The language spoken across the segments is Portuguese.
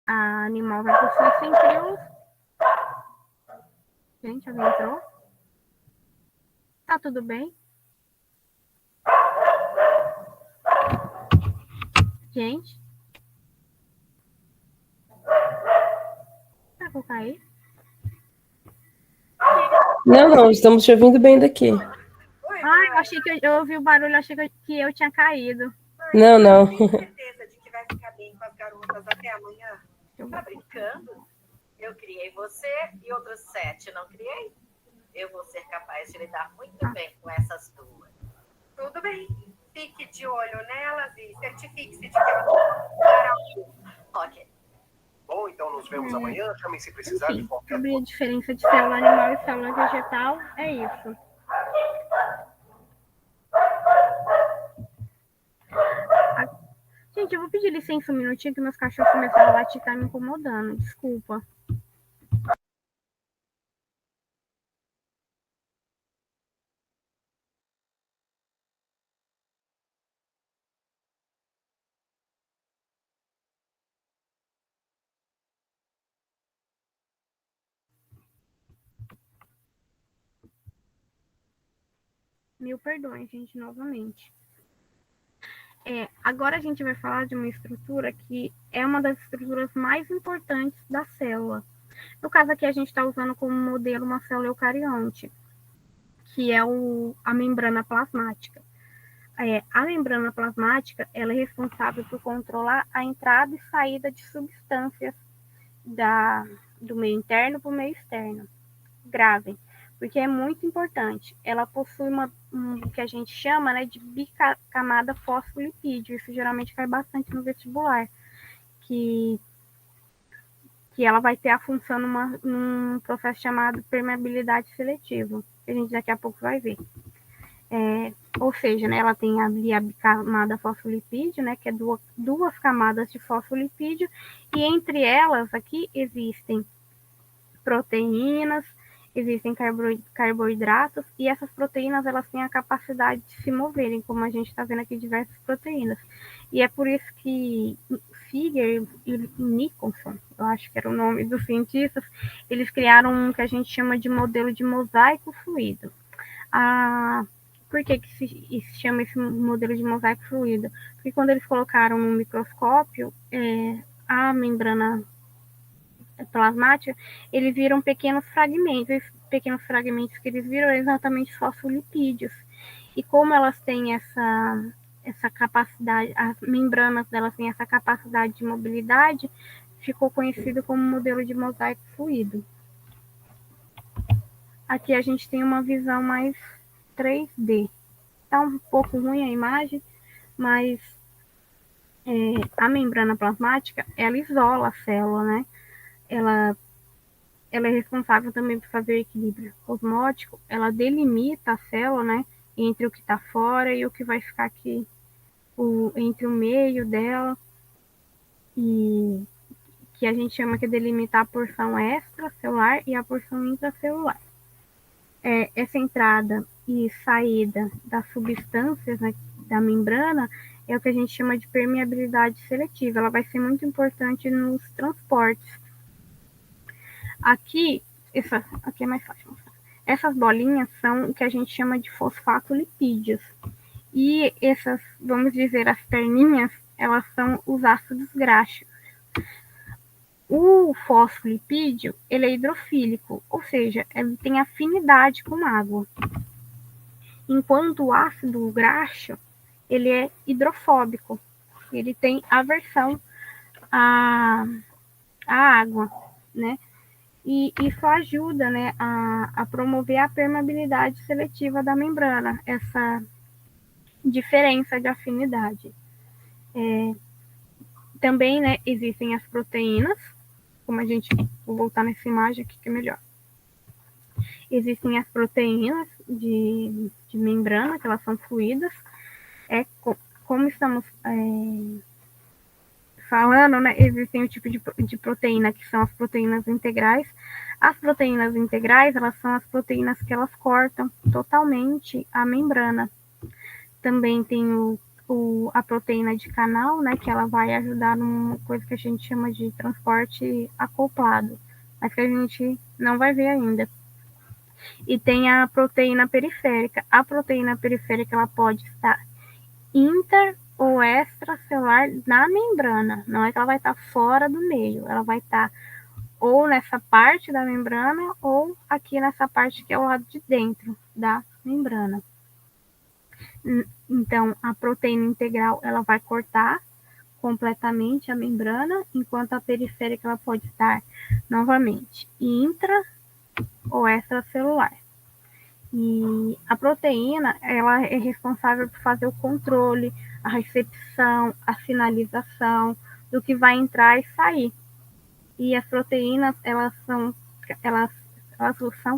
A animal vai possuir centríolos. Gente, alguém entrou? Tá tudo bem? Gente? Tá, vou cair? Não, estamos te ouvindo bem daqui. Eu achei que eu ouvi o barulho, achei que eu tinha caído. Não. Tem certeza de que vai ficar bem com as garotas até amanhã? Tá brincando? Eu criei você e outros 7, não criei? Eu vou ser capaz de lidar muito bem com essas duas. Tudo bem. Fique de olho nelas e certifique-se de que elas vão. Ok. Bom, então nos vemos amanhã. Chamem se precisar de qualquer Sobre a coisa. diferença de célula animal e célula vegetal, é isso. Gente, eu vou pedir licença um minutinho que meus cachorros começaram a latir e tá me incomodando. Desculpa. Mil perdões, gente, novamente. Agora a gente vai falar de uma estrutura que é uma das estruturas mais importantes da célula. No caso aqui, a gente está usando como modelo uma célula eucarionte, que é a membrana plasmática. A membrana plasmática ela é responsável por controlar a entrada e saída de substâncias do meio interno para o meio externo. Gravem, porque é muito importante. Ela possui o que a gente chama, né, de bicamada fosfolipídio. Isso geralmente cai bastante no vestibular, que ela vai ter a função num processo chamado permeabilidade seletiva, que a gente daqui a pouco vai ver. Ou seja, né, ela tem ali a bicamada fosfolipídio, né, que é duas camadas de fosfolipídio, e entre elas aqui existem proteínas, existem carboidratos, e essas proteínas elas têm a capacidade de se moverem, como a gente está vendo aqui diversas proteínas. E é por isso que Figer e Nicholson, eu acho que era o nome dos cientistas, eles criaram um que a gente chama de modelo de mosaico fluido. Por que se chama esse modelo de mosaico fluido? Porque quando eles colocaram no microscópio a membrana plasmática, eles viram pequenos fragmentos. Esses pequenos fragmentos que eles viram eram exatamente fosfolipídios. E como elas têm essa capacidade, as membranas delas têm essa capacidade de mobilidade, ficou conhecido como modelo de mosaico fluido. Aqui a gente tem uma visão mais 3D. Está um pouco ruim a imagem, mas a membrana plasmática, ela isola a célula, né? Ela é responsável também por fazer o equilíbrio osmótico, ela delimita a célula, né? Entre o que está fora e o que vai ficar aqui, entre o meio dela, e que a gente chama que delimitar a porção extracelular e a porção intracelular. Essa entrada e saída das substâncias, né, da membrana é o que a gente chama de permeabilidade seletiva. Ela vai ser muito importante nos transportes. Aqui é mais fácil. Essas bolinhas são o que a gente chama de fosfatolipídios. E essas, vamos dizer, as perninhas, elas são os ácidos graxos. O fosfolipídio, ele é hidrofílico, ou seja, ele tem afinidade com água. Enquanto o ácido graxo, ele é hidrofóbico, ele tem aversão à água, né? E isso ajuda, né, a promover a permeabilidade seletiva da membrana, essa diferença de afinidade. Também, né, existem as proteínas, como a gente, vou voltar nessa imagem aqui que é melhor. Existem as proteínas de membrana, que elas são fluídas. Como estamos falando, né, existem o tipo de proteína que são as proteínas integrais. As proteínas integrais, elas são as proteínas que elas cortam totalmente a membrana. Também tem a proteína de canal, né, que ela vai ajudar numa coisa que a gente chama de transporte acoplado, mas que a gente não vai ver ainda. E tem a proteína periférica. A proteína periférica ela pode estar inter ou extracelular na membrana, não é que ela vai estar fora do meio, ela vai estar ou nessa parte da membrana ou aqui nessa parte que é o lado de dentro da membrana. Então, a proteína integral ela vai cortar completamente a membrana, enquanto a periférica ela pode estar novamente intra ou extracelular. E a proteína ela é responsável por fazer o controle, a recepção, a sinalização do que vai entrar e sair. E as proteínas elas são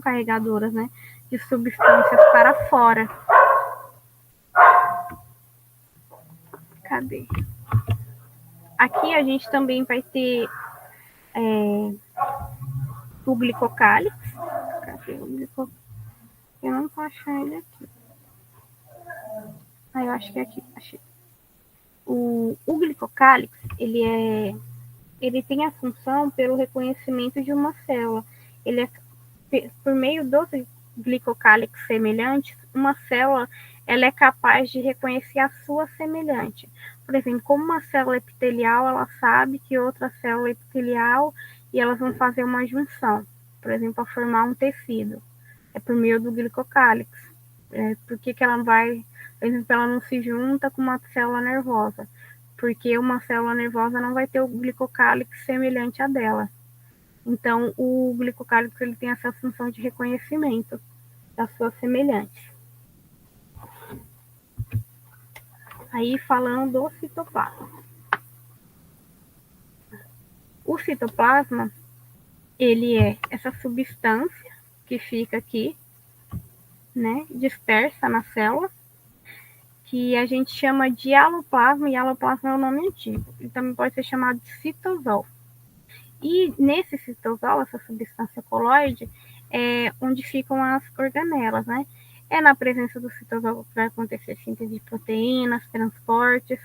carregadoras, né, de substâncias para fora. Cadê? Aqui a gente também vai ter o glicocálix. Cadê o glicocálix? Eu não tô achando ele aqui. Eu acho que é aqui. Achei. O glicocálix, ele tem a função pelo reconhecimento de uma célula. Ele é, por meio dos glicocálix semelhantes, uma célula ela é capaz de reconhecer a sua semelhante. Por exemplo, como uma célula epitelial, ela sabe que outra célula epitelial e elas vão fazer uma junção, por exemplo, para formar um tecido. É por meio do glicocálix. Por que ela vai, por exemplo, ela não se junta com uma célula nervosa? Porque uma célula nervosa não vai ter o glicocálix semelhante a dela. Então, o glicocálix ele tem essa função de reconhecimento da sua semelhante. Aí, falando do citoplasma. O citoplasma, ele é essa substância que fica aqui, né, dispersa na célula, que a gente chama de aloplasma, e aloplasma é o nome antigo. Ele também pode ser chamado de citosol. E nesse citosol, essa substância coloide, é onde ficam as organelas, né? É na presença do citosol que vai acontecer síntese de proteínas, transportes,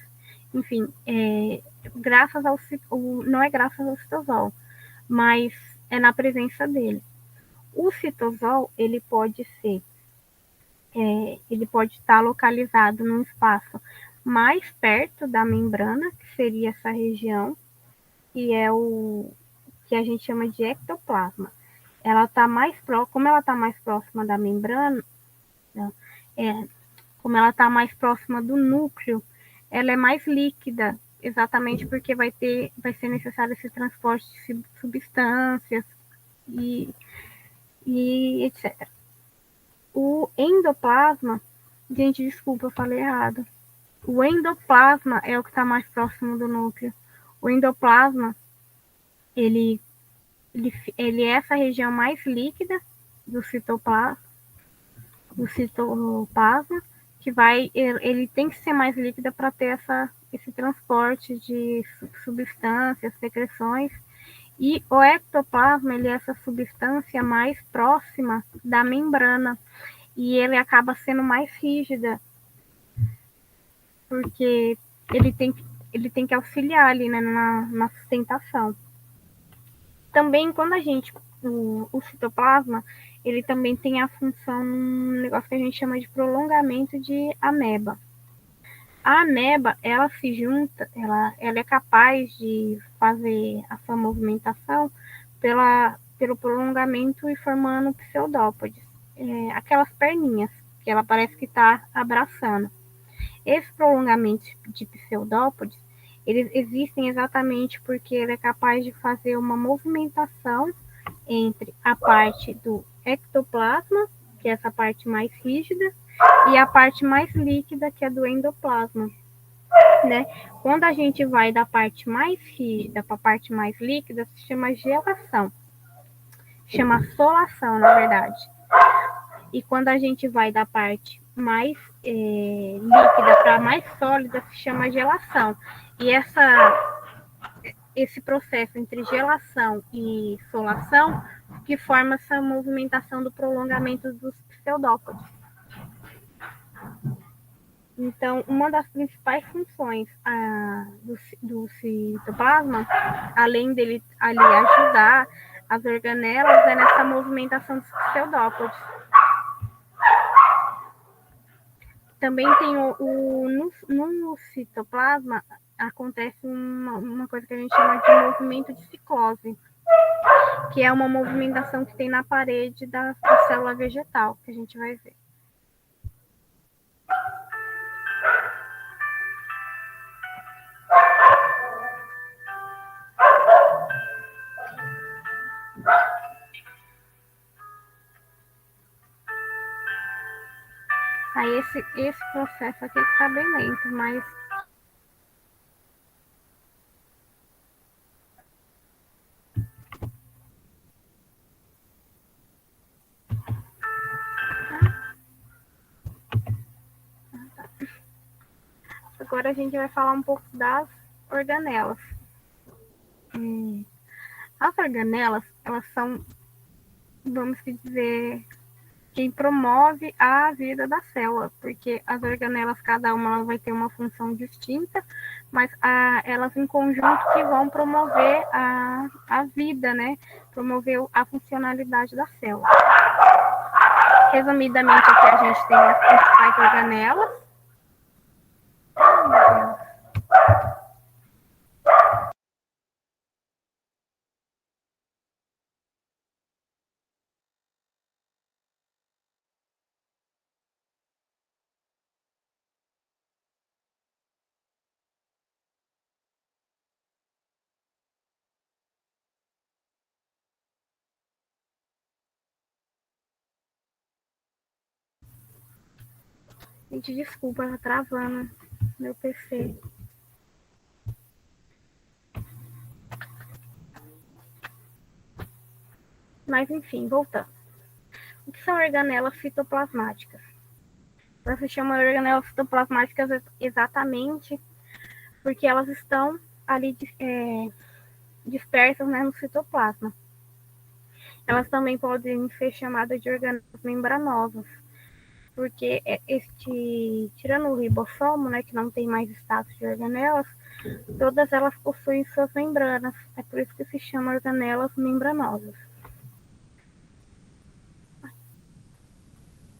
enfim, não é graças ao citosol, mas é na presença dele. O citosol, ele pode estar localizado num espaço mais perto da membrana, que seria essa região, que é o que a gente chama de ectoplasma. Como ela está mais próxima da membrana, como ela está mais próxima do núcleo, ela é mais líquida, exatamente porque vai ser necessário esse transporte de substâncias e etc. O endoplasma, gente, desculpa, eu falei errado. O endoplasma é o que está mais próximo do núcleo. O endoplasma, ele é essa região mais líquida do citoplasma, que ele tem que ser mais líquida para ter esse transporte de substâncias, secreções. E o ectoplasma, ele é essa substância mais próxima da membrana, e ele acaba sendo mais rígida, porque ele tem que auxiliar ali, né, na sustentação. Também, quando o citoplasma, ele também tem a função, um negócio que a gente chama de prolongamento de ameba. A ameba, ela se junta, ela é capaz de fazer a sua movimentação pelo prolongamento e formando pseudópodes, aquelas perninhas que ela parece que está abraçando. Esse prolongamento de pseudópodes, eles existem exatamente porque ele é capaz de fazer uma movimentação entre a parte do ectoplasma, que é essa parte mais rígida, e a parte mais líquida, que é do endoplasma, né? Quando a gente vai da parte mais rígida para a parte mais líquida, se chama gelação. Chama solação, na verdade. E quando a gente vai da parte mais líquida para a mais sólida, se chama gelação. E esse processo entre gelação e solação que forma essa movimentação do prolongamento dos pseudópodes. Então, uma das principais funções do citoplasma, além dele ali ajudar as organelas, é nessa movimentação dos pseudópodes. Também tem no citoplasma, acontece uma coisa que a gente chama de movimento de ciclose, que é uma movimentação que tem na parede da célula vegetal, que a gente vai ver. Aí esse processo aqui está bem lento, mas agora a gente vai falar um pouco das organelas. As organelas, elas são, vamos dizer, quem promove a vida da célula, porque as organelas, cada uma vai ter uma função distinta, mas elas em conjunto que vão promover a vida, né? Promover a funcionalidade da célula. Resumidamente, aqui a gente tem as principais organelas. Ai, meu Deus. Gente, desculpa, tá travando meu PC. Mas, enfim, voltando. O que são organelas citoplasmáticas? Elas se chamam organelas citoplasmáticas exatamente porque elas estão ali dispersas, né, no citoplasma. Elas também podem ser chamadas de organelas membranosas, porque tirando o ribossomo, né, que não tem mais status de organelas, todas elas possuem suas membranas. É por isso que se chama organelas membranosas.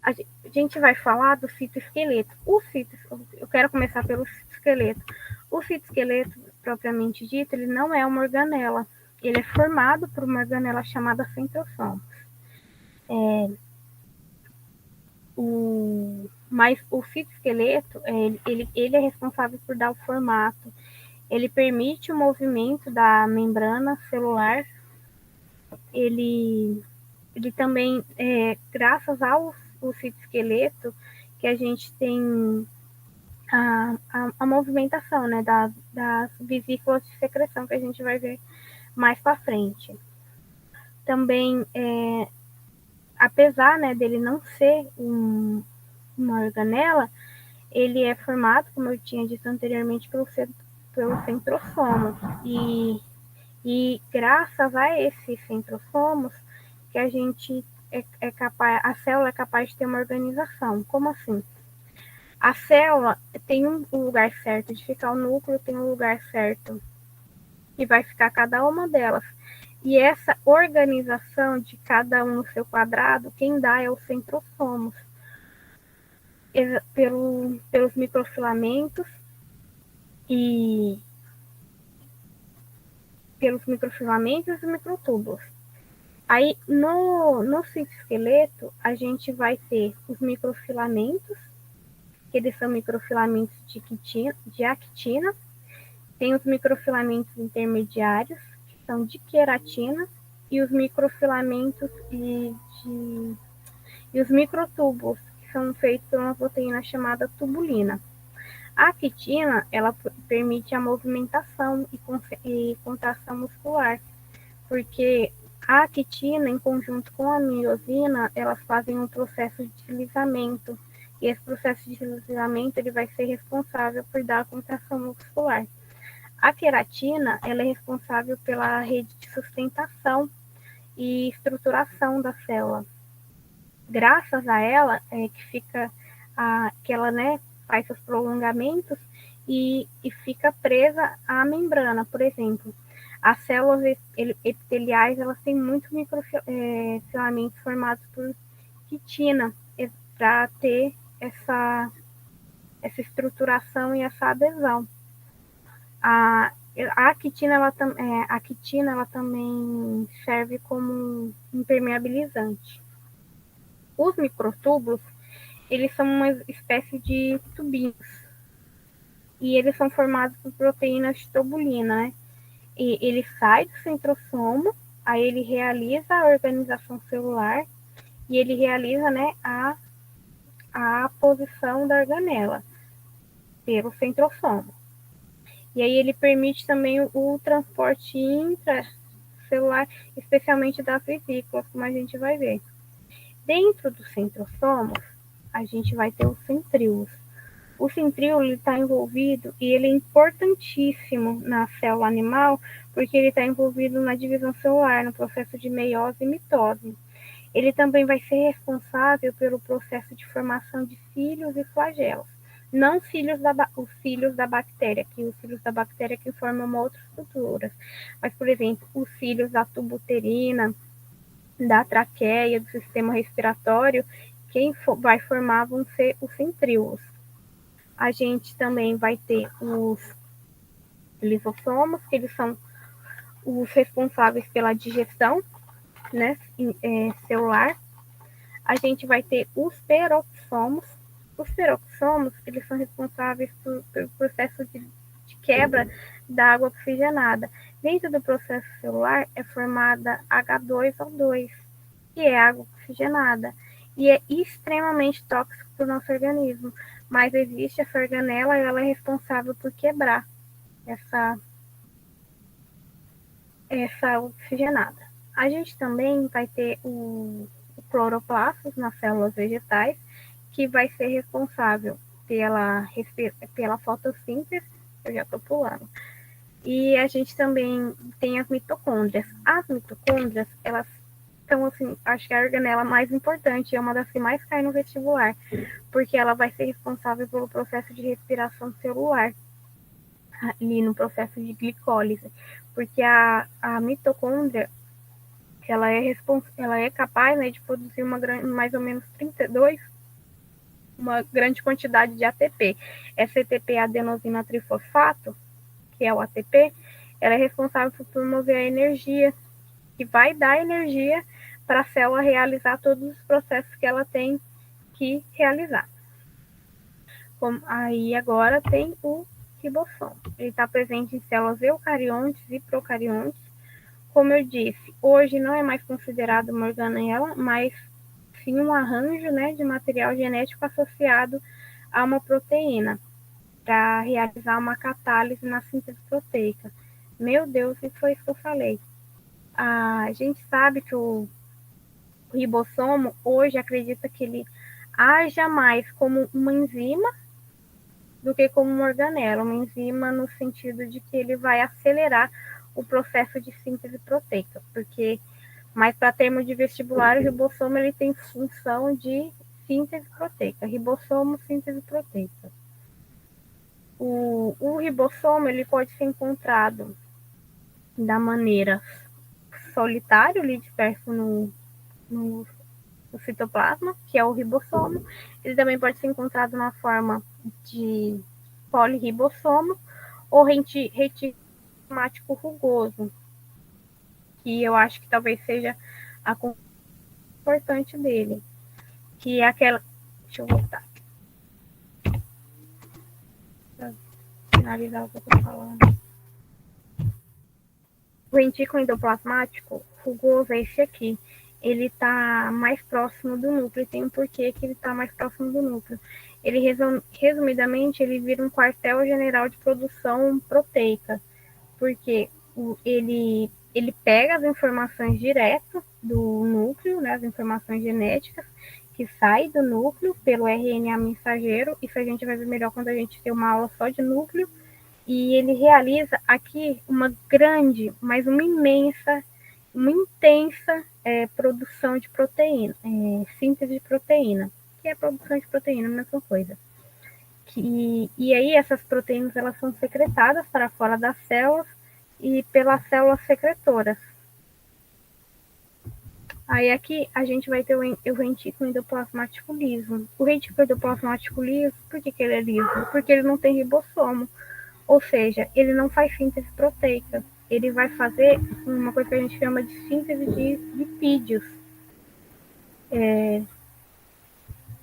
A gente vai falar do citoesqueleto. Eu quero começar pelo citoesqueleto. O citoesqueleto, propriamente dito, ele não é uma organela. Ele é formado por uma organela chamada centrosoma. Mas o citoesqueleto, ele é responsável por dar o formato. Ele permite o movimento da membrana celular. Ele também, graças ao citoesqueleto, que a gente tem a movimentação, né, das vesículas de secreção, que a gente vai ver mais para frente. Também, apesar, né, dele não ser uma organela, ele é formado, como eu tinha dito anteriormente, pelo centrosoma. E graças a esses centrosomos que a gente a célula é capaz de ter uma organização. Como assim? A célula tem um lugar certo de ficar, o núcleo tem um lugar certo e vai ficar cada uma delas. E essa organização de cada um no seu quadrado, quem dá é os centrosomos, pelos microfilamentos e microtúbulos. Aí, no citoesqueleto, a gente vai ter os microfilamentos, que eles são microfilamentos de actina. Tem os microfilamentos intermediários, que são de queratina, e os microfilamentos e os microtúbulos, que são feitos por uma proteína chamada tubulina. A actina, ela permite a movimentação e contração muscular, porque a actina, em conjunto com a miosina, elas fazem um processo de deslizamento, e esse processo de deslizamento ele vai ser responsável por dar a contração muscular. A queratina, ela é responsável pela rede de sustentação e estruturação da célula. Graças a ela, que ela, né, faz seus prolongamentos e fica presa à membrana, por exemplo. As células epiteliais, elas têm muitos microfilamentos formados por quitina, para ter essa estruturação e essa adesão. A quitina, ela também serve como impermeabilizante. Os microtúbulos, eles são uma espécie de tubinhos, e eles são formados por proteínas de tubulina, né? E ele sai do centrosomo, aí ele realiza a organização celular, e ele realiza, né, a posição da organela pelo centrosomo. E aí ele permite também o transporte intracelular, especialmente das vesículas, como a gente vai ver. Dentro dos centrosomos, a gente vai ter os centríolos. O centríolo está envolvido, e ele é importantíssimo na célula animal, porque ele está envolvido na divisão celular, no processo de meiose e mitose. Ele também vai ser responsável pelo processo de formação de cílios e flagelos. Não os cílios da bactéria, que os cílios da bactéria que formam uma outra estrutura. Mas, por exemplo, os cílios da tuba uterina, da traqueia, do sistema respiratório, quem vai formar vão ser os centríolos. A gente também vai ter os lisossomos, que eles são os responsáveis pela digestão, né, celular. A gente vai ter os peroxomos. Os peroxomos, eles são responsáveis pelo processo de quebra da água oxigenada. Dentro do processo celular é formada H2O2, que é água oxigenada, e é extremamente tóxico para o nosso organismo. Mas existe essa organela, e ela é responsável por quebrar essa oxigenada. A gente também vai ter o cloroplastos nas células vegetais, que vai ser responsável pela fotossíntese. Eu já estou pulando. E a gente também tem as mitocôndrias. As mitocôndrias, elas são, assim, acho que a organela mais importante, é uma das que mais cai no vestibular, porque ela vai ser responsável pelo processo de respiração celular, ali no processo de glicólise, porque a mitocôndria, ela é capaz, né, de produzir mais ou menos uma grande quantidade de ATP. Essa ATP, adenosina trifosfato, que é o ATP, ela é responsável por promover a energia, que vai dar energia para a célula realizar todos os processos que ela tem que realizar. Aí agora tem o ribossomo. Ele está presente em células eucariontes e procariontes. Como eu disse, hoje não é mais considerado uma organela, mas sim um arranjo, né, de material genético associado a uma proteína, para realizar uma catálise na síntese proteica. Meu Deus, isso foi isso que eu falei. A gente sabe que o ribossomo hoje acredita que ele haja mais como uma enzima do que como uma organela. Uma enzima no sentido de que ele vai acelerar o processo de síntese proteica, porque, mas para termos de vestibular, o ribossomo ele tem função de síntese proteica, ribossomo, síntese proteica. O ribossomo ele pode ser encontrado da maneira solitário, ali disperso no citoplasma, que é o ribossomo. Ele também pode ser encontrado na forma de polirribossomo ou retículo rugoso, que eu acho que talvez seja a importante dele, que é aquela... Deixa eu voltar. Para finalizar o que eu estou falando. O retículo endoplasmático rugoso é esse aqui. Ele está mais próximo do núcleo. Tem um porquê que ele está mais próximo do núcleo. Ele, resumidamente, ele vira um quartel-general de produção proteica, porque ele pega as informações direto do núcleo, né, as informações genéticas, que saem do núcleo pelo RNA mensageiro. Isso a gente vai ver melhor quando a gente ter uma aula só de núcleo. E ele realiza aqui uma grande, mas uma intensa produção de proteína, síntese de proteína, que é produção de proteína, a mesma coisa. E aí essas proteínas elas são secretadas para fora das células e pelas células secretoras. Aí aqui a gente vai ter o retículo endoplasmático liso. O retículo endoplasmático liso, por que ele é liso? Porque ele não tem ribossomo, ou seja, ele não faz síntese proteica. Ele vai fazer uma coisa que a gente chama de síntese de lipídios.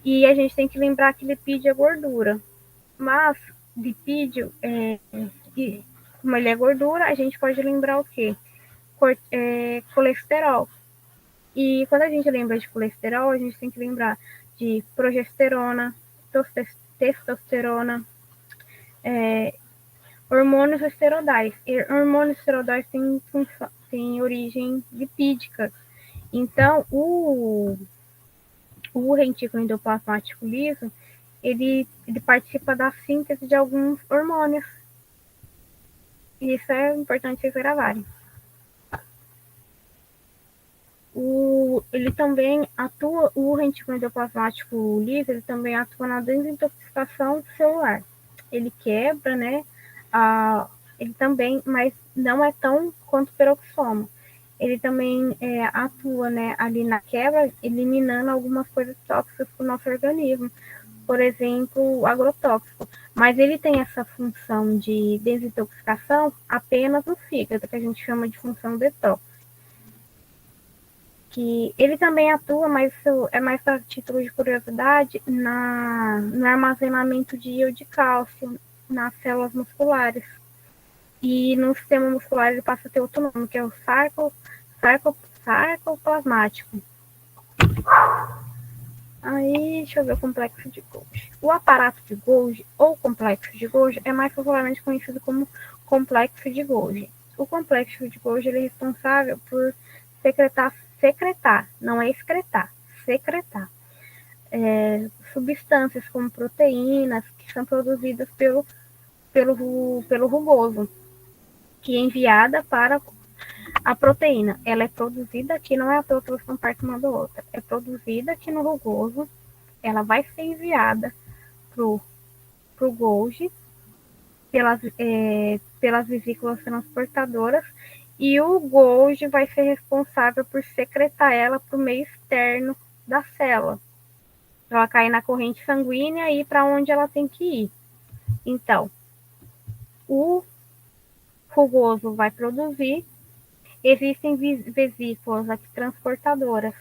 E a gente tem que lembrar que lipídio é gordura. Mas lipídio, como ele é gordura, a gente pode lembrar o quê? Colesterol. E quando a gente lembra de colesterol, a gente tem que lembrar de progesterona, testosterona, hormônios esteroidais. E hormônios esteroidais têm origem lipídica. Então, o retículo endoplasmático liso, ele participa da síntese de alguns hormônios. E isso é importante vocês gravarem. Ele também atua, o retículo endoplasmático liso, ele também atua na desintoxicação celular. Ele quebra, né? Ele também, mas não é tão quanto o peroxisoma. Ele também atua, né, ali na quebra, eliminando algumas coisas tóxicas para o nosso organismo. Por exemplo, o agrotóxico. Mas ele tem essa função de desintoxicação apenas no fígado, que a gente chama de função detox. Que ele também atua, mas isso é mais a título de curiosidade, no armazenamento de íon de cálcio nas células musculares. E no sistema muscular ele passa a ter outro nome, que é o sarcoplasmático. Aí, deixa eu ver o complexo de Golgi. O aparato de Golgi, ou complexo de Golgi, é mais popularmente conhecido como complexo de Golgi. O complexo de Golgi ele é responsável por secretar, não é excretar, secretar. Substâncias como proteínas que são produzidas pelo rugoso, que é enviada para a proteína. Ela é produzida aqui, não é a produção parte uma da outra, é produzida aqui no rugoso, ela vai ser enviada pro Golgi pelas vesículas transportadoras, e o Golgi vai ser responsável por secretar ela para o meio externo da célula. Ela cai na corrente sanguínea e para onde ela tem que ir. Então, o rugoso vai produzir, existem vesículas aqui transportadoras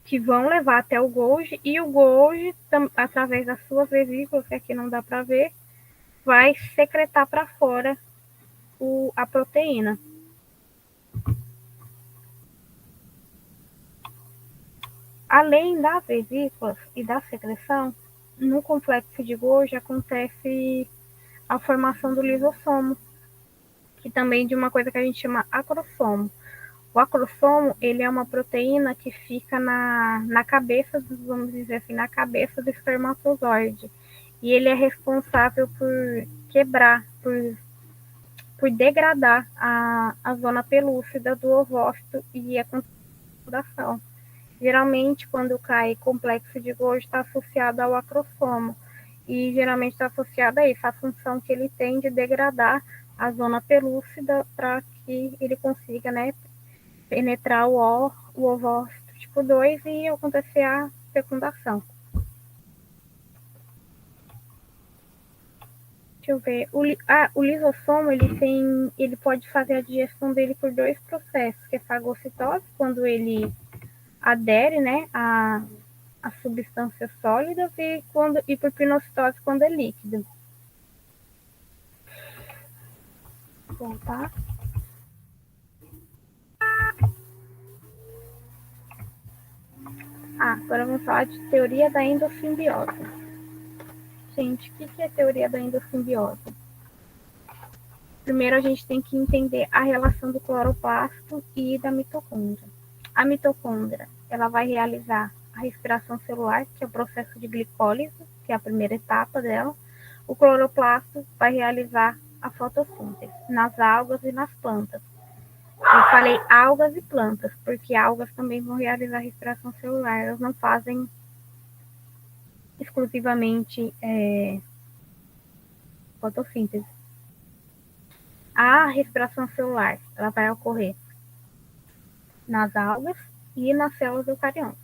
que vão levar até o Golgi, e o Golgi, através das suas vesículas, que aqui não dá para ver, vai secretar para fora a proteína. Além das vesículas e da secreção, no complexo de Golgi acontece a formação do lisossomo, que também de uma coisa que a gente chama acrossomo. O acrossomo, ele é uma proteína que fica na cabeça, vamos dizer assim, na cabeça do espermatozoide. E ele é responsável por quebrar, por degradar a zona pelúcida do ovócito e a conjugação. Geralmente, quando cai complexo de Golgi, está associado ao acrossomo. E geralmente está associado a isso, a função que ele tem de degradar a zona pelúcida para que ele consiga, né, penetrar o ovócito tipo 2 e acontecer a fecundação. Deixa eu ver. O lisossomo, ele pode fazer a digestão dele por dois processos, que é fagocitose, quando ele adere, né, a substâncias sólidas, e por pinocitose, quando é líquido. Bom, tá? Agora vamos falar de teoria da endossimbiose. Gente, o que é teoria da endossimbiose? Primeiro a gente tem que entender a relação do cloroplasto e da mitocôndria. A mitocôndria, ela vai realizar a respiração celular, que é o processo de glicólise, que é a primeira etapa dela. O cloroplasto vai realizar a fotossíntese nas algas e nas plantas. Eu falei algas e plantas, porque algas também vão realizar a respiração celular, elas não fazem exclusivamente fotossíntese. A respiração celular, ela vai ocorrer nas algas e nas células eucariontes.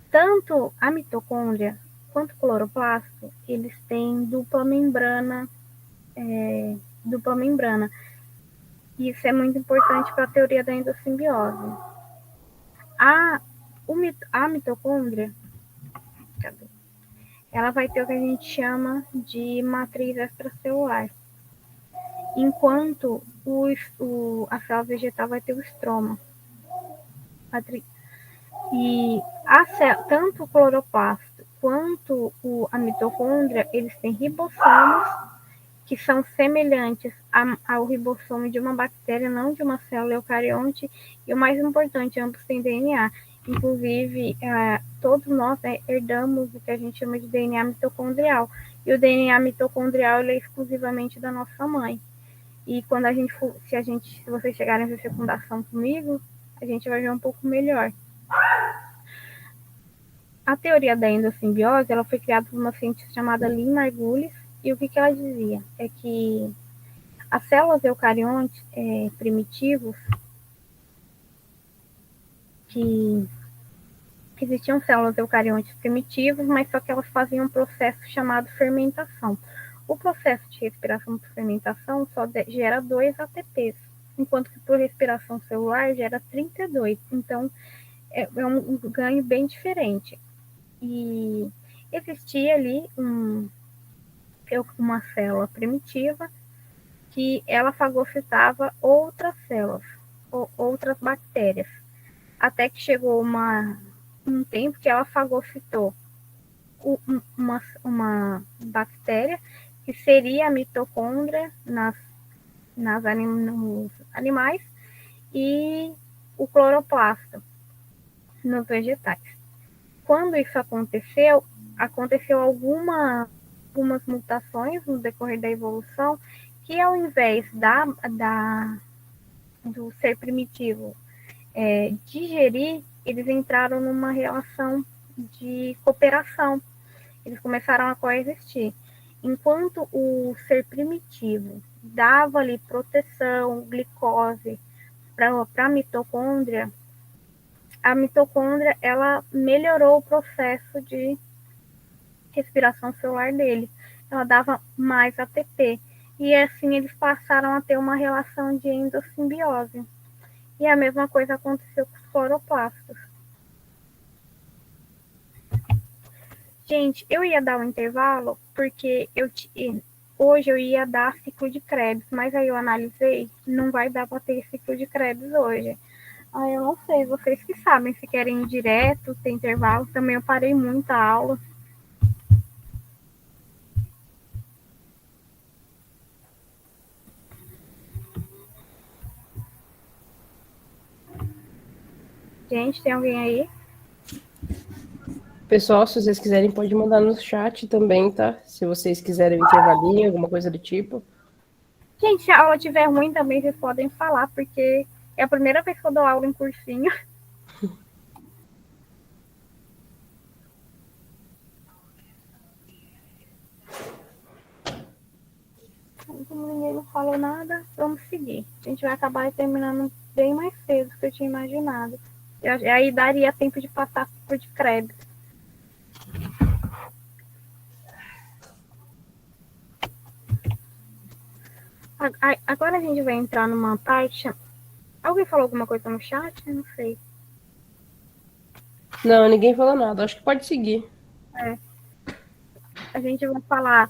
Tanto a mitocôndria quanto o cloroplasto, eles têm dupla membrana. Isso é muito importante para a teoria da endossimbiose. A mitocôndria, ela vai ter o que a gente chama de matriz extracelular, enquanto a célula vegetal vai ter o estroma. E tanto o cloroplasto quanto a mitocôndria, eles têm ribossomos que são semelhantes ao ribossomo de uma bactéria, não de uma célula eucarionte, e o mais importante, ambos têm DNA. Inclusive, todos nós herdamos o que a gente chama de DNA mitocondrial, e o DNA mitocondrial ele é exclusivamente da nossa mãe. E quando se vocês chegarem a ver fecundação comigo, a gente vai ver um pouco melhor. A teoria da endossimbiose, ela foi criada por uma cientista chamada Lynn Margulis, e o que ela dizia é que as células eucariontes primitivos, que existiam células eucariontes primitivas, mas só que elas faziam um processo chamado fermentação. O processo de respiração por fermentação só gera 2 ATPs, enquanto que por respiração celular gera 32. Então, é um ganho bem diferente. E existia ali uma célula primitiva que ela fagocitava outras células, outras bactérias, até que chegou um tempo que ela fagocitou uma bactéria que seria a mitocôndria nos animais e o cloroplasto nos vegetais. Quando isso aconteceu algumas mutações no decorrer da evolução, que ao invés do ser primitivo digerir, eles entraram numa relação de cooperação. Eles começaram a coexistir. Enquanto o ser primitivo dava ali proteção, glicose para a mitocôndria ela melhorou o processo de respiração celular dele. Ela dava mais ATP. E assim eles passaram a ter uma relação de endossimbiose. E a mesma coisa aconteceu com os cloroplastos. Gente, eu ia dar um intervalo porque hoje eu ia dar ciclo de Krebs, mas aí eu analisei, não vai dar para ter ciclo de Krebs hoje. Eu não sei, vocês que sabem se querem ir direto, tem intervalo. Também eu parei muita aula. Gente, tem alguém aí? Pessoal, se vocês quiserem, pode mandar no chat também, tá? Se vocês quiserem um intervalinho, alguma coisa do tipo. Gente, se a aula estiver ruim também, vocês podem falar, porque é a primeira vez que eu dou aula em cursinho. Como ninguém não falou nada, vamos seguir. A gente vai acabar terminando bem mais cedo do que eu tinha imaginado. E aí daria tempo de passar por de Krebs. Agora a gente vai entrar numa parte. Alguém falou alguma coisa no chat? Eu não sei. Não, ninguém falou nada. Acho que pode seguir. A gente vai falar,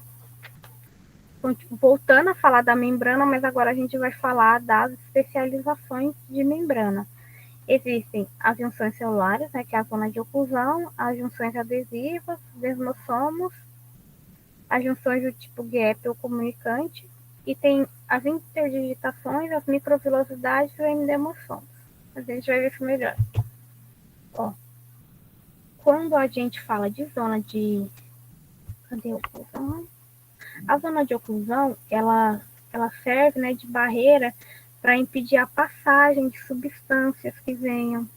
voltando a falar da membrana, mas agora a gente vai falar das especializações de membrana. Existem as junções celulares, né, que é a zona de oclusão, as junções adesivas, desmossomos, as junções do tipo gap ou comunicante, e tem as interdigitações, as microvilosidades e os endemossomos. A gente vai ver isso melhor. Quando a gente fala de zona de... Cadê a oclusão? A zona de oclusão, ela serve, né, de barreira para impedir a passagem de substâncias que venham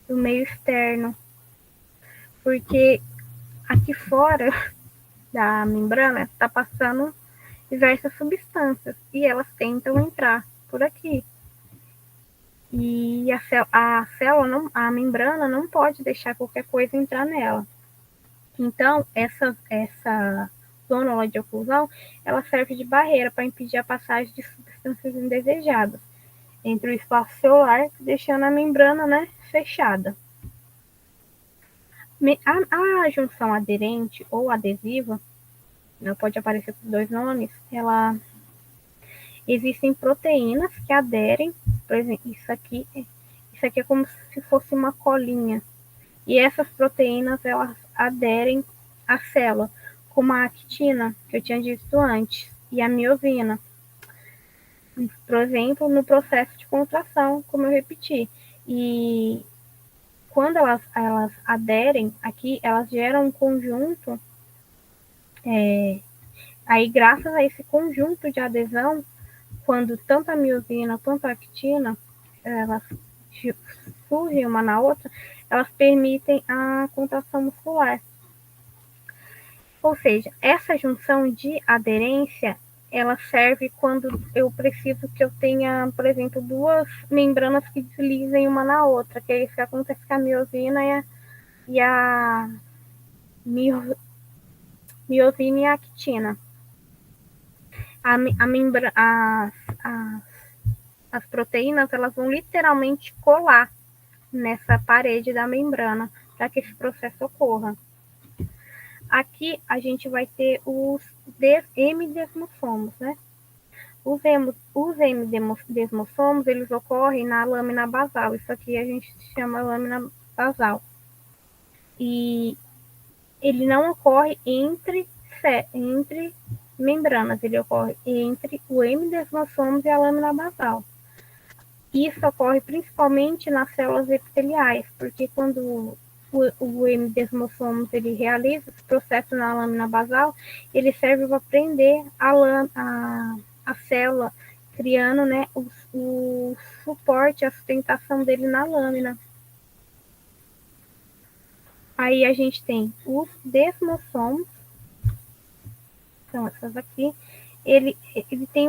do meio externo. porque aqui fora da membrana está passando diversas substâncias e elas tentam entrar por aqui. E a célula, não, a membrana não pode deixar qualquer coisa entrar nela. Então, essa zona de oclusão, ela serve de barreira para impedir a passagem de substâncias indesejadas entre o espaço celular, deixando a membrana, né, fechada. A junção aderente ou adesiva, ela pode aparecer com dois nomes, existem proteínas que aderem, por exemplo, isso aqui é como se fosse uma colinha, e essas proteínas, elas aderem à célula, como a actina, que eu tinha dito antes, e a miosina, por exemplo, no processo de contração, como eu repeti. E quando elas aderem aqui, elas geram um conjunto, aí graças a esse conjunto de adesão, quando tanto a miosina quanto a actina, elas surgem uma na outra, elas permitem a contração muscular. Ou seja, essa junção de aderência, ela serve quando eu preciso que eu tenha, por exemplo, duas membranas que deslizem uma na outra, que é isso que acontece com a miosina e a miosina e a actina. As proteínas, elas vão literalmente colar nessa parede da membrana para que esse processo ocorra. Aqui a gente vai ter os M-desmossomos, né? Os M-desmossomos, eles ocorrem na lâmina basal. Isso aqui a gente chama lâmina basal. E ele não ocorre entre membranas, ele ocorre entre o M-desmossomos e a lâmina basal. Isso ocorre principalmente nas células epiteliais, porque quando o M-desmossomos ele realiza esse processo na lâmina basal, ele serve para prender a célula, criando, né, o suporte, a sustentação dele na lâmina. Aí a gente tem os desmossomos, são essas aqui. Ele tem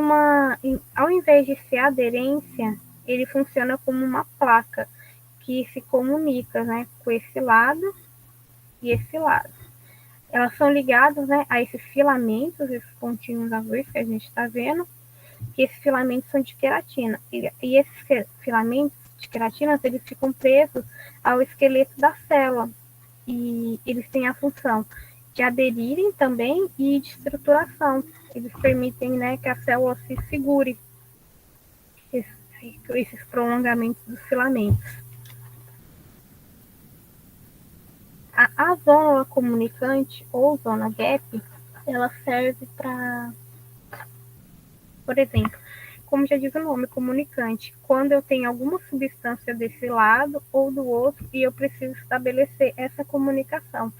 ao invés de ser aderência, ele funciona como uma placa que se comunica, né, com esse lado e esse lado. Elas são ligadas, né, a esses filamentos, esses pontinhos azuis que a gente está vendo, que esses filamentos são de queratina. E esses filamentos de queratina, eles ficam presos ao esqueleto da célula. E eles têm a função de aderirem também e de estruturação. Eles permitem, né, que a célula se segure, esses prolongamentos dos filamentos. A zona comunicante ou zona gap, ela serve para, por exemplo, como já diz o nome, comunicante, quando eu tenho alguma substância desse lado ou do outro e eu preciso estabelecer essa comunicação.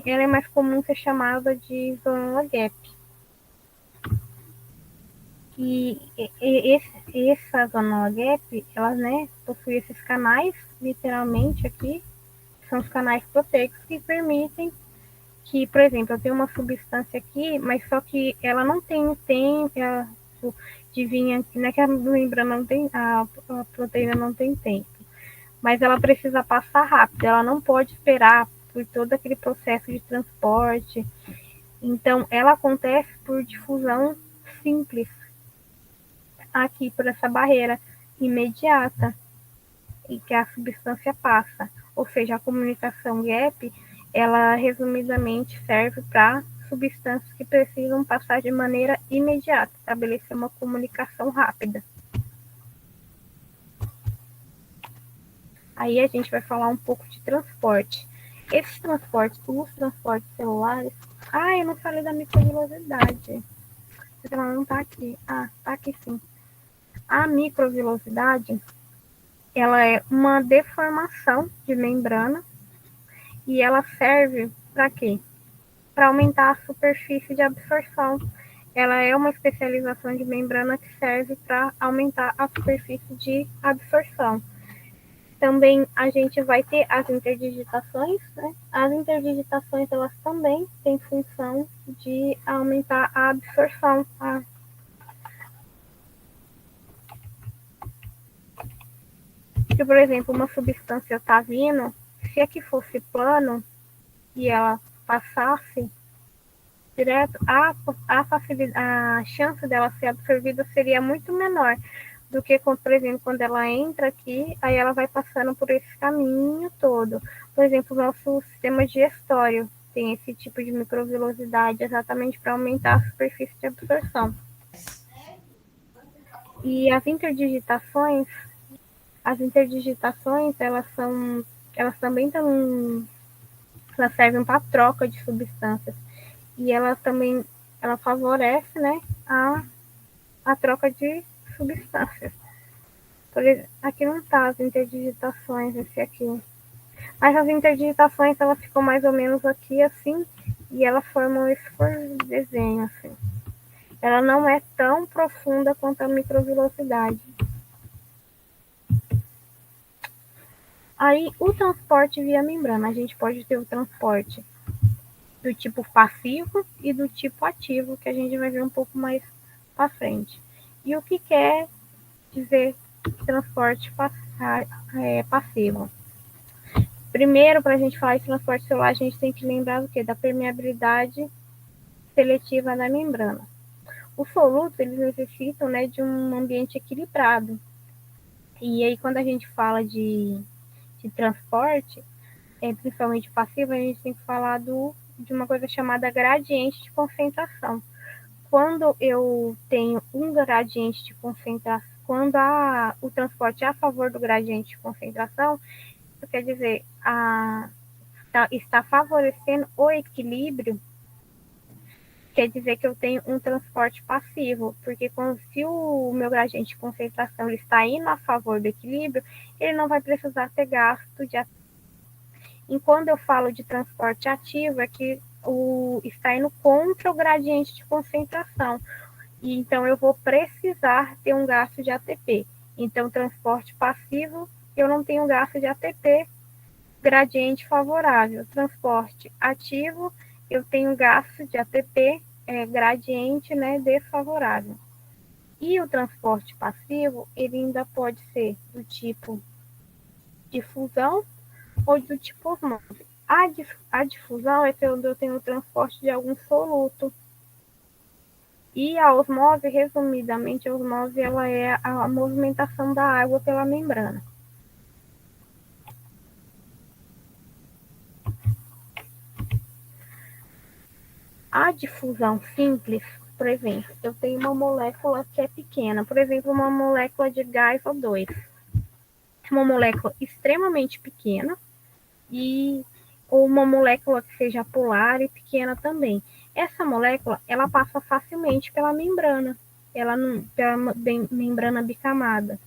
Ela é mais comum ser chamada de zona gap. E essa zona gap, ela, né, possui esses canais, literalmente aqui, são os canais proteicos que permitem que, por exemplo, eu tenho uma substância aqui, mas só que ela não tem o tempo de vir, não é que a membrana não tem, a proteína não tem tempo, mas ela precisa passar rápido, ela não pode esperar por todo aquele processo de transporte. Então, ela acontece por difusão simples, aqui por essa barreira imediata, e que a substância passa. Ou seja, a comunicação gap, ela resumidamente serve para substâncias que precisam passar de maneira imediata, estabelecer uma comunicação rápida. Aí a gente vai falar um pouco de transporte. Esses transportes, os transportes celulares... eu não falei da microvelocidade. Ela não está aqui. Está aqui sim. A microvelocidade, ela é uma deformação de membrana e ela serve para quê? Para aumentar a superfície de absorção. Ela é uma especialização de membrana que serve para aumentar a superfície de absorção. Também a gente vai ter as interdigitações, né? As interdigitações, elas também têm função de aumentar a absorção. Se, por exemplo, uma substância está vindo, se aqui fosse plano e ela passasse direto, a chance dela ser absorvida seria muito menor do que, por exemplo, quando ela entra aqui, aí ela vai passando por esse caminho todo. Por exemplo, o nosso sistema digestório tem esse tipo de microvilosidade exatamente para aumentar a superfície de absorção. E as interdigitações, elas também elas servem para troca de substâncias. E ela também, ela favorece, né, a troca de substâncias. Por exemplo, aqui não está as interdigitações, esse aqui. Mas as interdigitações, elas ficam mais ou menos aqui, assim, e elas formam esse desenho, assim. Ela não é tão profunda quanto a microvilosidade. Aí, o transporte via membrana. A gente pode ter o transporte do tipo passivo e do tipo ativo, que a gente vai ver um pouco mais para frente. E o que quer dizer transporte passivo? Primeiro, para a gente falar de transporte celular, a gente tem que lembrar do quê? Da permeabilidade seletiva da membrana. Os solutos, eles necessitam, né, de um ambiente equilibrado. E aí, quando a gente fala de transporte, principalmente passivo, a gente tem que falar de uma coisa chamada gradiente de concentração. Quando eu tenho um gradiente de concentração, quando o transporte é a favor do gradiente de concentração, isso quer dizer, está favorecendo o equilíbrio, quer dizer que eu tenho um transporte passivo, porque se o meu gradiente de concentração está indo a favor do equilíbrio, ele não vai precisar ter gasto de. E quando eu falo de transporte ativo, é que está indo contra o gradiente de concentração. E então eu vou precisar ter um gasto de ATP. Então, transporte passivo, eu não tenho gasto de ATP, gradiente favorável. Transporte ativo, eu tenho gasto de ATP, gradiente, né, desfavorável. E o transporte passivo, ele ainda pode ser do tipo difusão ou do tipo osmose. A difusão é quando eu tenho o transporte de algum soluto. E a osmose, resumidamente, a osmose ela é a movimentação da água pela membrana. A difusão simples, por exemplo, eu tenho uma molécula que é pequena, por exemplo, uma molécula de gás O2. É uma molécula extremamente pequena ou uma molécula que seja polar e pequena também. Essa molécula, ela passa facilmente pela membrana, pela membrana bicamada,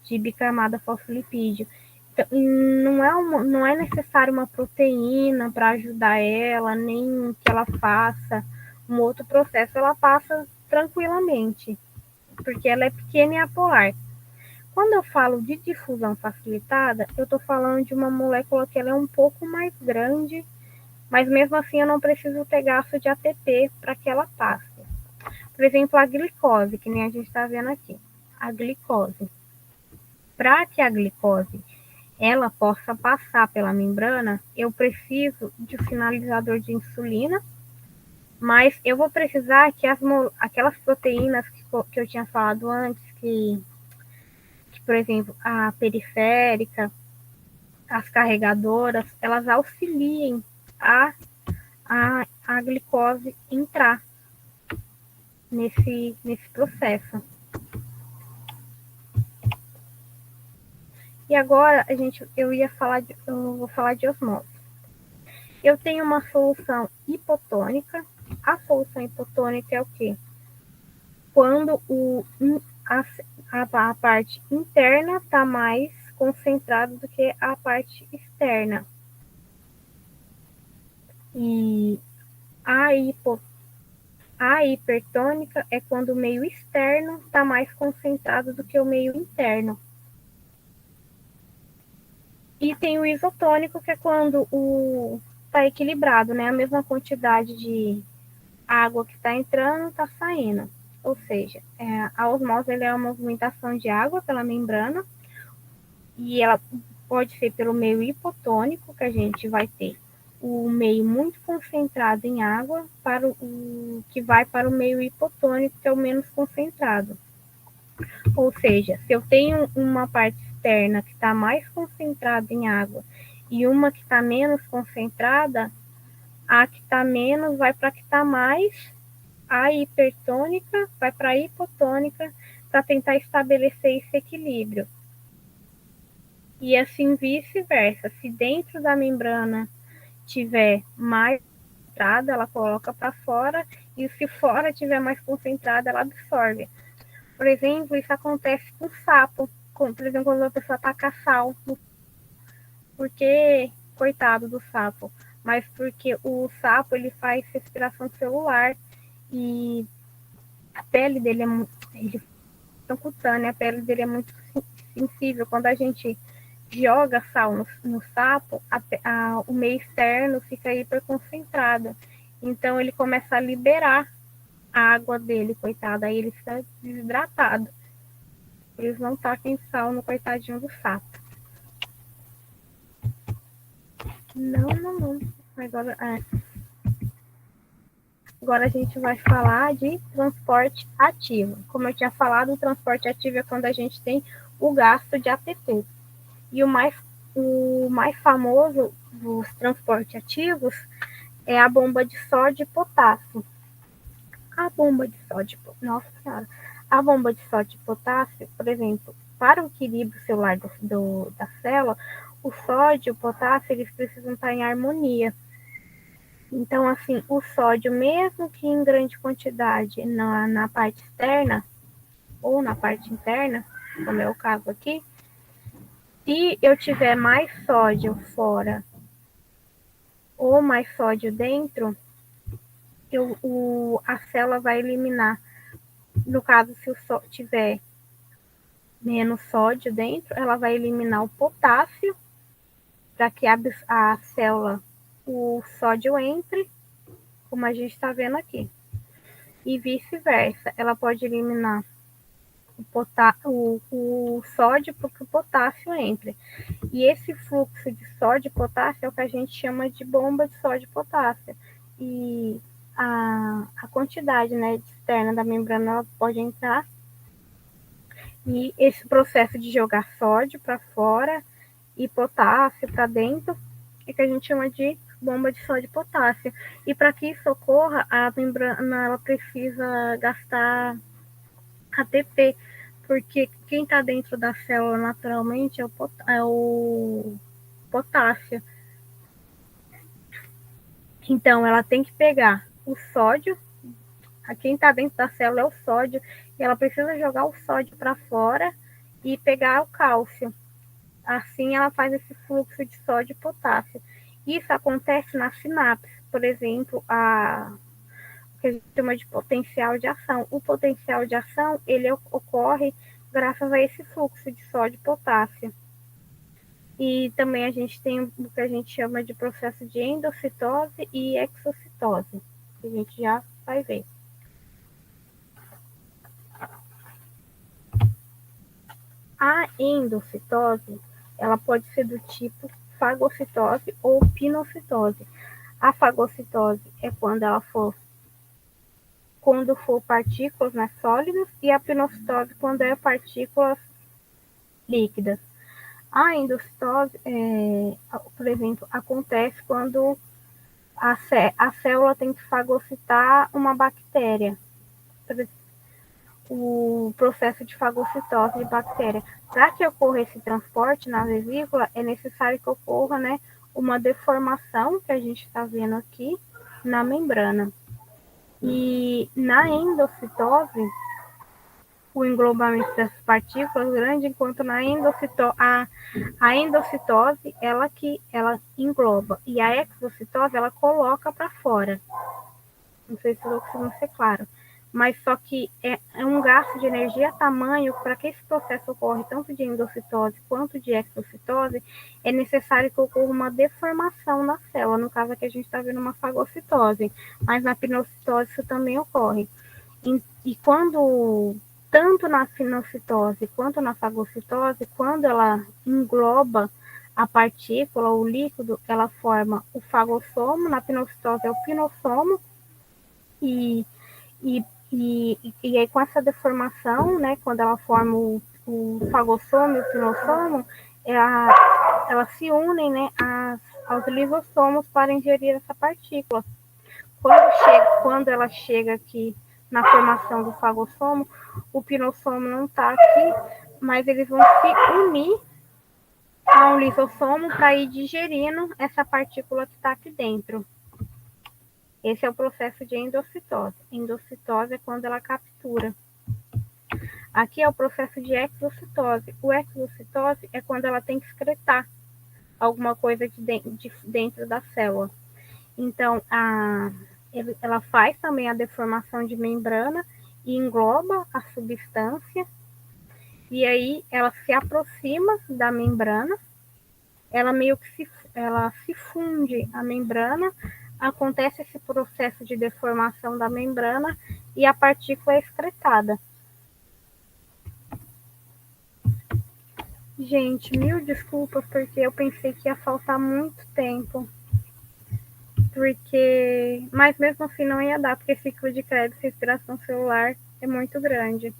de bicamada fosfolipídio. Então, não é necessário uma proteína para ajudar ela, nem que ela faça um outro processo, ela passa tranquilamente, porque ela é pequena e apolar. Quando eu falo de difusão facilitada, eu estou falando de uma molécula que ela é um pouco mais grande, mas mesmo assim eu não preciso ter gasto de ATP para que ela passe. Por exemplo, a glicose, que nem a gente está vendo aqui. A glicose. Para que a glicose ela possa passar pela membrana, eu preciso de um sinalizador de insulina, mas eu vou precisar que aquelas proteínas que eu tinha falado antes, que, por exemplo, a periférica, as carregadoras, elas auxiliem a glicose entrar nesse processo. E agora eu vou falar de osmose. Eu tenho uma solução hipotônica. A solução hipotônica é o quê? Quando a parte interna está mais concentrada do que a parte externa. E a hipertônica é quando o meio externo está mais concentrado do que o meio interno. E tem o isotônico, que é quando está equilibrado, né? A mesma quantidade de água que está entrando está saindo. Ou seja, a osmose é uma movimentação de água pela membrana e ela pode ser pelo meio hipotônico, que a gente vai ter o meio muito concentrado em água, para o que vai para o meio hipotônico, que é o menos concentrado. Ou seja, se eu tenho uma parte externa que está mais concentrada em água e uma que está menos concentrada, a que está menos vai para a que está mais, a hipertônica vai para a hipotônica, para tentar estabelecer esse equilíbrio. E assim vice-versa. Se dentro da membrana tiver mais concentrada, ela coloca para fora, e se fora tiver mais concentrada, ela absorve. Por exemplo, isso acontece com sapo, por exemplo, quando a pessoa taca sal, porque, coitado do sapo, mas porque o sapo ele faz respiração celular e a pele dele é muito, ele é cutânea, a pele dele é muito sensível. Quando a gente joga sal no sapo, o meio externo fica hiperconcentrado. Então ele começa a liberar a água dele, coitado, aí ele fica desidratado. Eles não taquem sal no coitadinho do sapo. Não. Agora a gente vai falar de transporte ativo. Como eu tinha falado, o transporte ativo é quando a gente tem o gasto de ATP. E o mais famoso dos transportes ativos é a bomba de sódio e potássio. A bomba de sódio, nossa senhora, a bomba de sódio e potássio, por exemplo, para o equilíbrio celular da célula, o sódio e o potássio, eles precisam estar em harmonia. Então, assim, o sódio, mesmo que em grande quantidade na parte externa ou na parte interna, como é o caso aqui, se eu tiver mais sódio fora ou mais sódio dentro, a célula vai eliminar. No caso, se o sódio tiver menos sódio dentro, ela vai eliminar o potássio para que a célula, o sódio entre, como a gente está vendo aqui. E vice-versa, ela pode eliminar o sódio para que o potássio entre. E esse fluxo de sódio e potássio é o que a gente chama de bomba de sódio e potássio. E a quantidade, né, externa da membrana ela pode entrar. E esse processo de jogar sódio para fora e potássio para dentro é que a gente chama de bomba de sódio e potássio. E para que isso ocorra, a membrana ela precisa gastar ATP, porque quem está dentro da célula naturalmente é o potássio. Então, ela tem que pegar o sódio, quem está dentro da célula é o sódio, e ela precisa jogar o sódio para fora e pegar o cálcio. Assim, ela faz esse fluxo de sódio e potássio. Isso acontece na sinapse, por exemplo, o que a gente chama de potencial de ação. O potencial de ação, ele ocorre graças a esse fluxo de sódio e potássio. E também a gente tem o que a gente chama de processo de endocitose e exocitose, que a gente já vai ver. A endocitose, ela pode ser do tipo fagocitose ou pinocitose. A fagocitose é quando for partículas, né, sólidas, e a pinocitose quando é partículas líquidas. A endocitose, por exemplo, acontece quando a célula tem que fagocitar uma bactéria. O processo de fagocitose de bactéria. Para que ocorra esse transporte na vesícula, é necessário que ocorra, né, uma deformação, que a gente está vendo aqui, na membrana. E na endocitose, o englobamento das partículas grande, enquanto na a endocitose, ela engloba, e a exocitose, ela coloca para fora. Não sei se eu estou conseguindo ser claro. mas só que é um gasto de energia tamanho para que esse processo ocorra tanto de endocitose quanto de exocitose, é necessário que ocorra uma deformação na célula. No caso aqui a gente está vendo uma fagocitose, mas na pinocitose isso também ocorre. E quando, tanto na pinocitose quanto na fagocitose, quando ela engloba a partícula, o líquido, ela forma o fagossomo, na pinocitose é o pinossomo, e aí, com essa deformação, né, quando ela forma o fagossomo e o pinossomo, elas se unem, né, aos lisossomos para ingerir essa partícula. Quando ela chega aqui na formação do fagossomo, o pinossomo não está aqui, mas eles vão se unir a um lisossomo para ir digerindo essa partícula que está aqui dentro. Esse é o processo de endocitose. Endocitose é quando ela captura. Aqui é o processo de exocitose. O exocitose é quando ela tem que excretar alguma coisa de dentro da célula. Então, ela faz também a deformação de membrana e engloba a substância. E aí ela se aproxima da membrana. Ela meio que ela se funde a membrana. Acontece esse processo de deformação da membrana e a partícula é excretada. Gente, mil desculpas, porque eu pensei que ia faltar muito tempo. Mas mesmo assim não ia dar, porque ciclo de Krebs, respiração celular, é muito grande.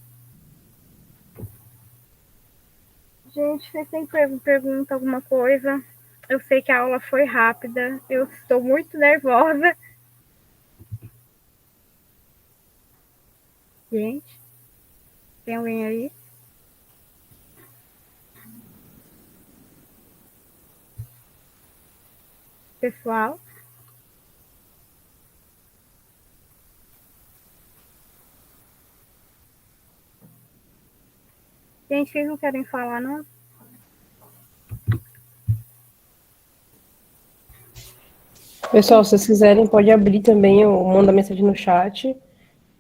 Gente, vocês têm pergunta alguma coisa? Eu sei que a aula foi rápida, eu estou muito nervosa. Gente, tem alguém aí? Pessoal? Gente, vocês não querem falar, não? Pessoal, se vocês quiserem, pode abrir também, ou manda mensagem no chat,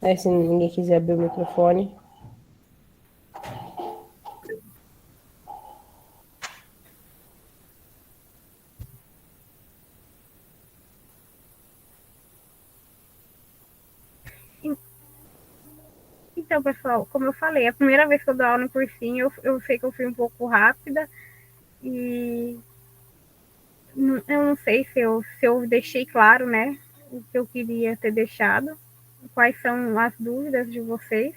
né, se ninguém quiser abrir o microfone. Então, pessoal, como eu falei, a primeira vez que eu dou aula no cursinho, eu sei que eu fui um pouco rápida e eu não sei se eu deixei claro, né, o que eu queria ter deixado, quais são as dúvidas de vocês.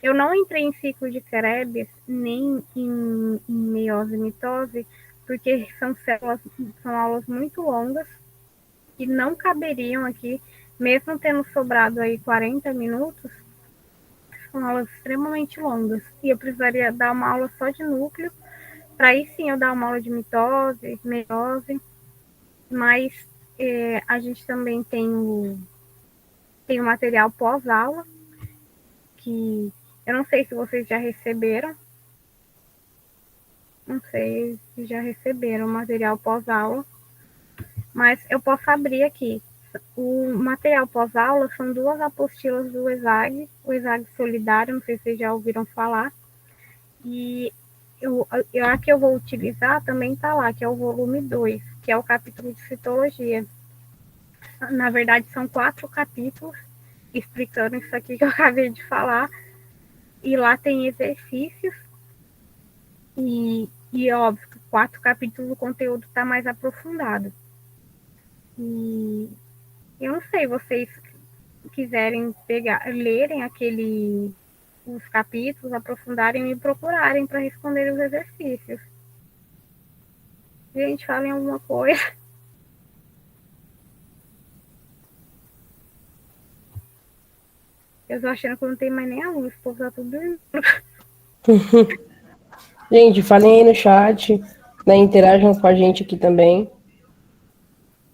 Eu não entrei em ciclo de Krebs, nem em meiose e mitose, porque são aulas muito longas que não caberiam aqui, mesmo tendo sobrado aí 40 minutos, são aulas extremamente longas. E eu precisaria dar uma aula só de núcleo, para aí sim eu dar uma aula de mitose, meiose, mas a gente também tem o material pós-aula, que eu não sei se vocês já receberam, não sei se já receberam o material pós-aula, mas eu posso abrir aqui. O material pós-aula são 2 apostilas do ESAG, o ESAG Solidário, não sei se vocês já ouviram falar, e a que eu vou utilizar também está lá, que é o volume 2, que é o capítulo de citologia. Na verdade, são 4 capítulos explicando isso aqui que eu acabei de falar, e lá tem exercícios, e óbvio, 4 capítulos o conteúdo está mais aprofundado. E eu não sei, vocês quiserem lerem os capítulos, aprofundarem e procurarem para responder os exercícios. Gente, falem alguma coisa. Eu tô achando que não tem mais nem a luz, o povo tá tudo dormindo. Gente, falem aí no chat, né, interajam com a gente aqui também.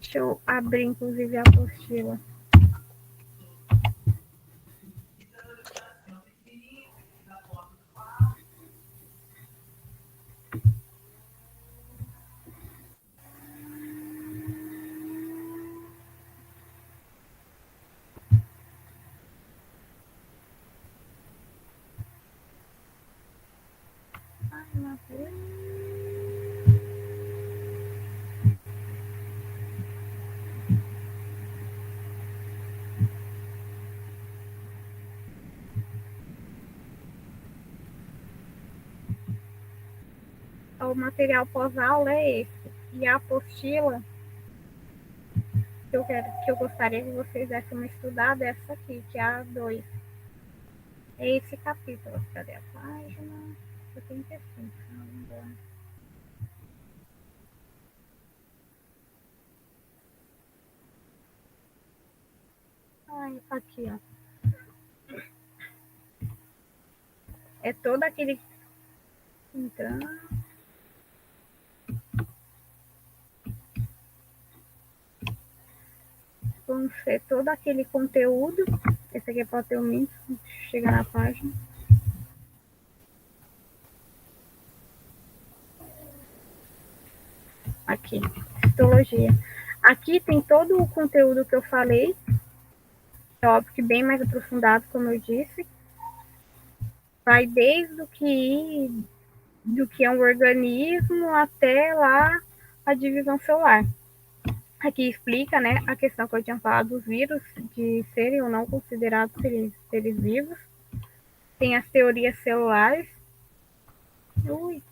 Deixa eu abrir, inclusive, a apostila. o material pós-aula é esse. E a apostila que eu gostaria que vocês dessem uma estudada é essa aqui, que é a 2. É esse capítulo. Cadê a página? 75, se não me engano. Ai, aqui, ó. É todo aquele... Então... Vamos ver todo aquele conteúdo. Esse aqui pode ter um link. Chega na página. Aqui, histologia. Aqui tem todo o conteúdo que eu falei. É óbvio que bem mais aprofundado, como eu disse. Vai desde do que é um organismo até lá a divisão celular. Aqui explica, né, a questão que eu tinha falado dos vírus, de serem ou não considerados seres vivos. Tem as teorias celulares. Ui.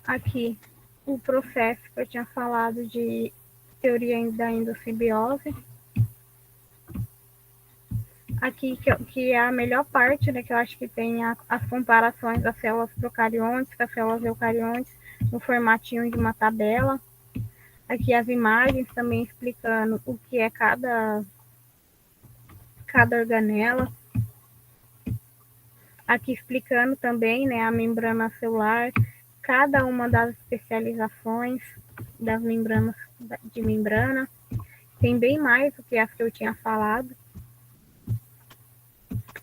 Aqui, o processo que eu tinha falado de teoria da endossimbiose. Aqui, que é a melhor parte, né, que eu acho que tem as comparações das células procariontes com as células eucariontes, no formatinho de uma tabela. Aqui as imagens também explicando o que é cada organela. Aqui explicando também, né, a membrana celular, cada uma das especializações das membranas de membrana. Tem bem mais do que as que eu tinha falado.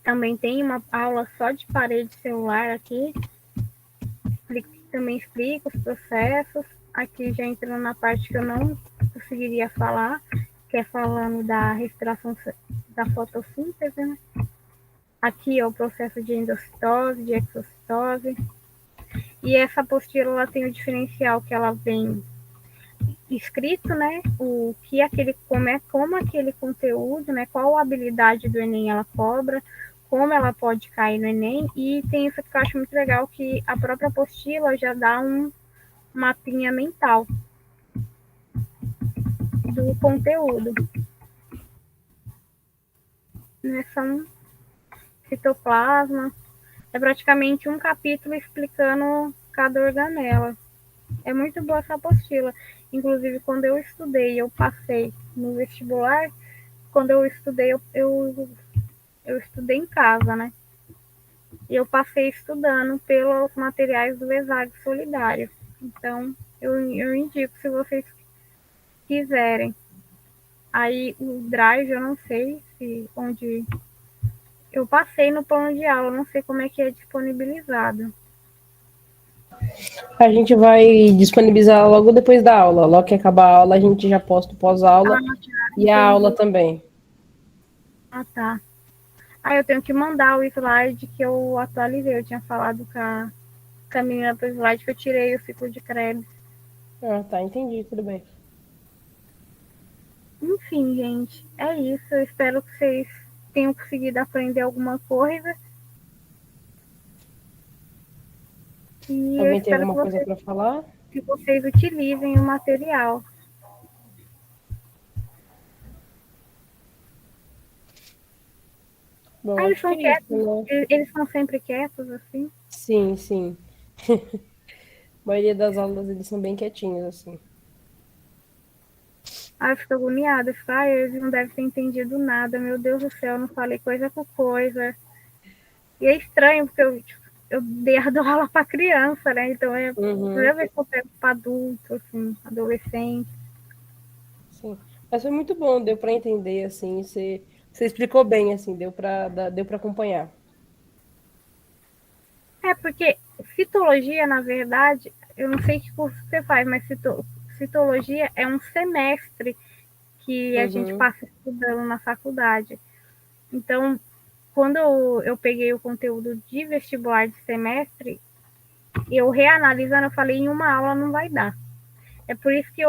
Também tem uma aula só de parede celular aqui. Também explica os processos. Aqui já entrando na parte que eu não conseguiria falar, que é falando da respiração, da fotossíntese, né? Aqui é o processo de endocitose, de exocitose. E essa apostila ela tem o diferencial que ela vem escrito, né? O que como aquele conteúdo, né? Qual a habilidade do Enem ela cobra, como ela pode cair no Enem, e tem isso que eu acho muito legal, que a própria apostila já dá um mapinha mental do conteúdo. Né? São citoplasma. É praticamente um capítulo explicando cada organela. É muito boa essa apostila. Inclusive, quando eu estudei, eu passei no vestibular. Quando eu estudei, eu estudei em casa, né? E eu passei estudando pelos materiais do ESAG Solidário. Então, eu indico, se vocês quiserem. Aí, o Drive, eu não sei onde... Eu passei no plano de aula, não sei como é que é disponibilizado. A gente vai disponibilizar logo depois da aula. Logo que acabar a aula, a gente já posta o pós-aula e a aula também. Ah, tá. Aí eu tenho que mandar o slide que eu atualizei. Eu tinha falado com a menina do slide que eu tirei o ciclo de crédito. Ah, tá, entendi, tudo bem. Enfim, gente, é isso. Eu espero que vocês tenham conseguido aprender alguma coisa. E Alguém tem alguma coisa para falar? Que vocês utilizem o material. Bom, eles são quietos, isso, né? Eles são sempre quietos, assim? Sim, sim. A maioria das aulas eles são bem quietinhos, assim. Eu fico agoniada. Eu fico, eles não devem ter entendido nada. Meu Deus do céu, eu não falei coisa com coisa. E é estranho, porque eu dei a aula para criança, né? Então é a primeira vez que eu pego para adulto, assim, adolescente. Sim. Mas foi muito bom, deu para entender, assim, você explicou bem, assim, deu para acompanhar. É, porque citologia, na verdade, eu não sei que curso você faz, mas citologia é um semestre que a gente passa estudando na faculdade. Então, quando eu peguei o conteúdo de vestibular de semestre, eu reanalisando, eu falei, em uma aula não vai dar. É por isso que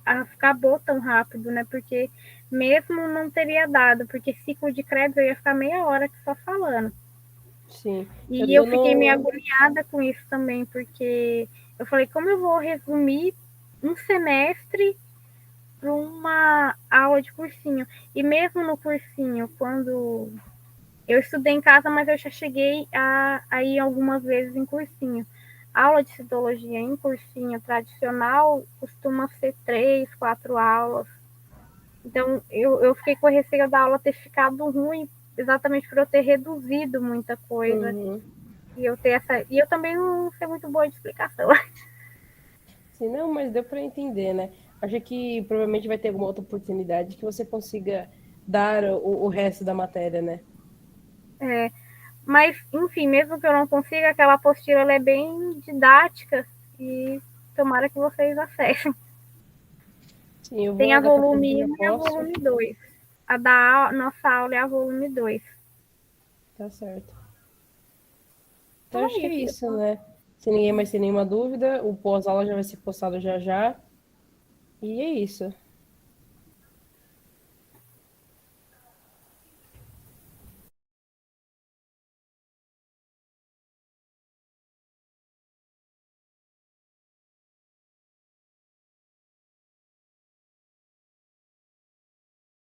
acabou tão rápido, né? Porque mesmo não teria dado, porque ciclo de crédito eu ia ficar meia hora aqui só falando. Sim. E eu fiquei meio agoniada com isso também, porque eu falei, como eu vou resumir um semestre para uma aula de cursinho? E mesmo no cursinho, quando eu estudei em casa, mas eu já cheguei a ir algumas vezes em cursinho. A aula de citologia em cursinho tradicional costuma ser 3, 4 aulas. Então, eu fiquei com receio da aula ter ficado ruim, exatamente por eu ter reduzido muita coisa. Uhum. E eu também não sei muito boa de explicação. Sim, não, mas deu para entender, né? Acho que provavelmente vai ter alguma outra oportunidade que você consiga dar o resto da matéria, né? É, mas, enfim, mesmo que eu não consiga, aquela apostila ela é bem didática e tomara que vocês acessem. Sim, eu Tem vou, a daqui a pouco eu volume já 1 e a posso. volume 2. A da nossa aula é a volume 2. Tá certo. Então Então acho é que é isso. isso, né? Se ninguém mais tem nenhuma dúvida, o pós-aula já vai ser postado já já. E é isso.